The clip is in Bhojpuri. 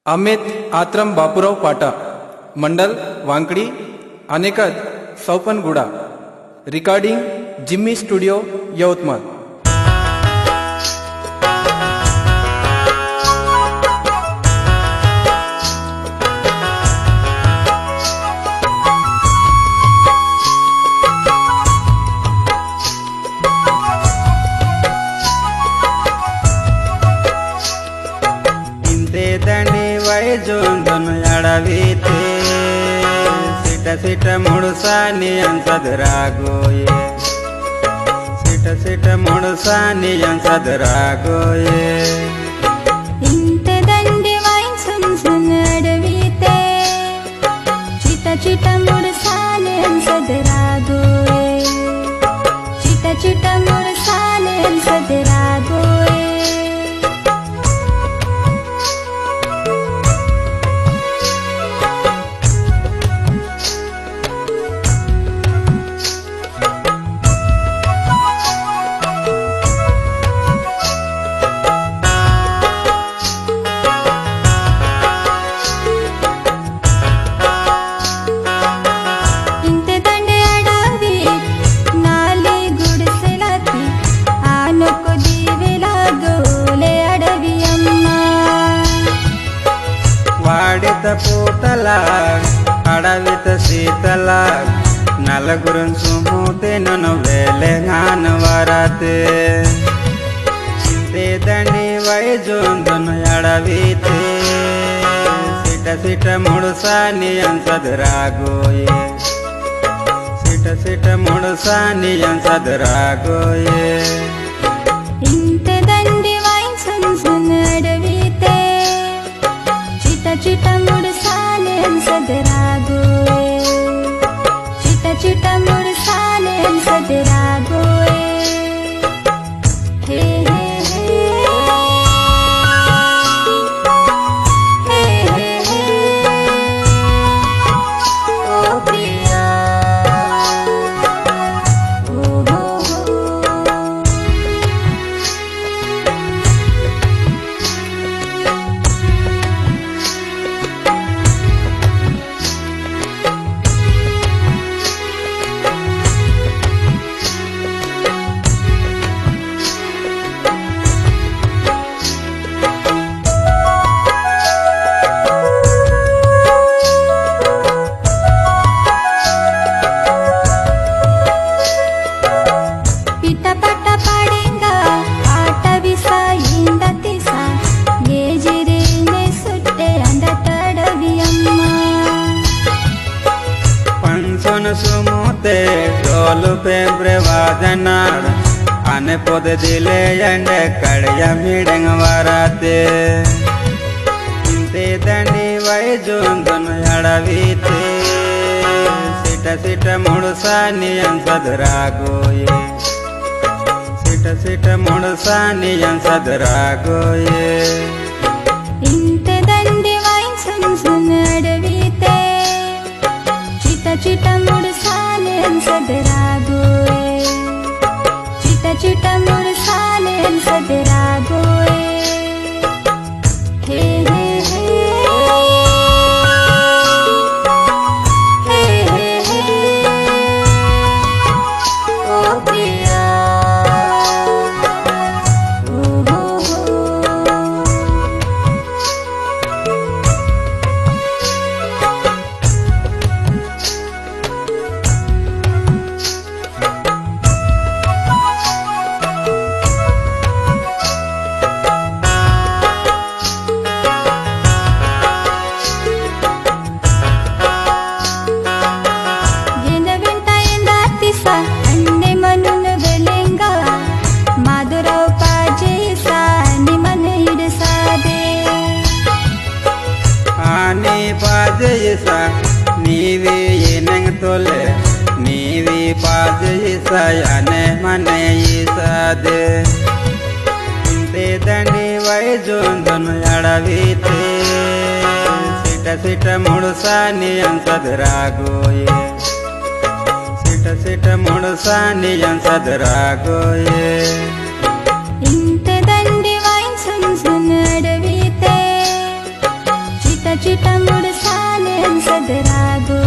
अमित आत्रम बापूराव पाटा, मंडल वांकडी, अनेकद सौपनगुडा. Recording Jimmy studio Yavatmal. जोंदन अडवीते सिट सिट मुडसानी अंसदरागोये, सिट सिट मुडसानी अंसदरागोये. इंत दंडी वाईन सुनसुन अडवीते चिट चिट मुडसानी अंसदरागोये, चिट चिट मुडसानी अंसदरागोये. వాడిత పూతలా అడవిత శీతలా నలుగురు సుమూతే నన్ను వేలెగాన వరతే. ఇంతే దండి వైజోందను అడవితే సిట సిట ముడుసాని అంసదరాగోయే, సిట సిట ముడుసాని అంసదరాగోయే. इंत दंडी वाईन सुनसुन अडवीते चिट चिट मुडसाने अंसदरागोये, चिट चिट मुडसाने अंसदरागोये. हे हे हे हे हे ओ प्रिया ओ हो हो. पिटापाटा पाडेंगा आठविसा इंदतिसा ये जिरेने सुट्टे अंडतडवी अम्मा. पंचन सुमूते डोलु पेब्रे वादनाड आने पोद दिले एंडे कड़िया मीडिंग वराते. इंते दंडी वैजोंदन अडवीते सिट सिट मुडसानी अंसदरागोये, सिट सिट मुडसानी अंसदरागोये. इंत दंडी वाईन सुनसुन अडवीते चिट चिट मुडसाने अंसदरागोये, चिट चिट मुडसाने अंसदरागोये. हे हे हे हे हे ओ प्रिया ओ हो हो. येनविंटा येंदातिसा अन्ने म्हणून वेलेंगा माधुराव पाजेसा आणि मन हिडसा दे. आने पाजयसा नीवे येनंग तोले, नीवे पाजयसा याने मने येसादे. इंते दंडी वैजोंदन अडवीते सिट सिट मुडसानी अंसदरागोये, सिट सिट मुडसानी अंसदरागोये. इंत दंडी वाईन सुनसुन अडवीते चिटा मुडसाने सदरा गो